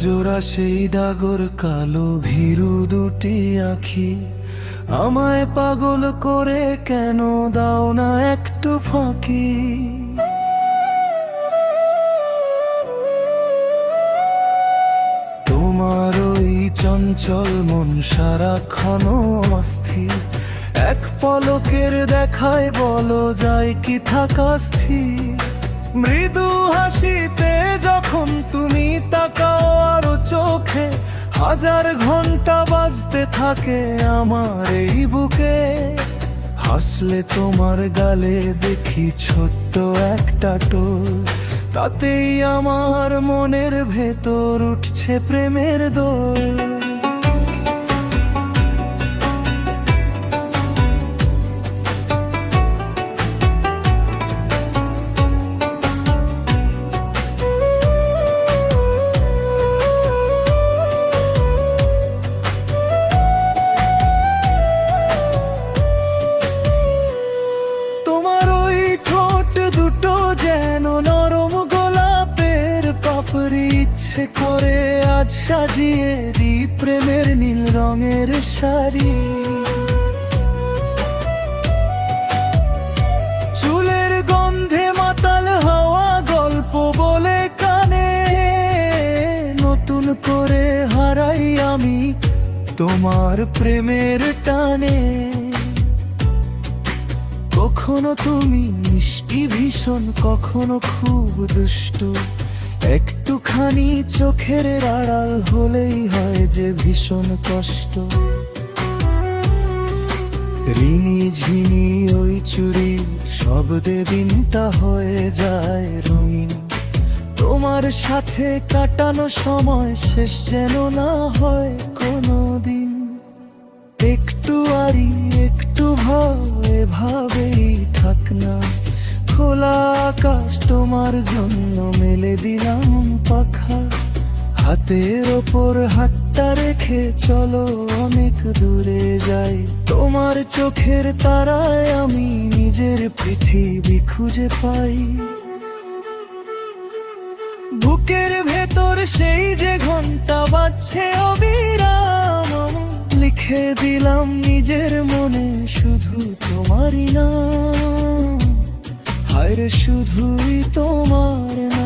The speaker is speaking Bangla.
জোড়া সেই ডাগর কালো ভীরু দুটি আঁখি, আমায় পাগল করে কেন দাও না একটু ফাঁকি। তোমার ওই চঞ্চল মন সারাক্ষণ অস্থির, এক পলকের দেখায় বলো যায় কি থাকা স্থির। মৃদু হাসিতে যখন তুমি তাকাও আরো চোখে, হাজার ঘন্টা বাজতে থাকে আমার এই বুকে। হাসলে তোমার গালে দেখি ছোট্ট একটা টোল, তাতেই আমার মনের ভেতর উঠছে প্রেমের দোল। ইচ্ছে করে আজ সাজিয়ে দিই প্রেমের নীল রঙের শাড়ি। চুলের গন্ধে মাতাল হওয়া গল্প বলে কানে, নতুন করে হারাই আমি তোমার প্রেমের টানে। কখনো তুমি মিষ্টি ভীষণ, কখনো খুব দুষ্টু, একটুখানি চোখের আড়াল হলেই হয় যে ভীষণ কষ্ট। রিনি ঝিনি ওই চুড়ি শব্দে দিনটা হয়ে যায় রঙিন, তোমার সাথে কাটানো সময় শেষ যেন না হয় কোনো দিন। একটু আরি একটু ভাব এভাবেই থাক না, খোলা আকাশ তোমার জন্য মেলে দিলাম পাখা। হাতের ওপর হাতটা রেখে চলো অনেক দূরে যাই, তোমার চোখের তারায় আমি নিজের পৃথিবী খুঁজে পাই। বুকের ভেতর সেই যে ঘন্টা বাজছে অবিরাম, লিখে দিলাম নিজের মনে শুধু তোমারই নাম। হায়রে শুধুই তোমার নাম।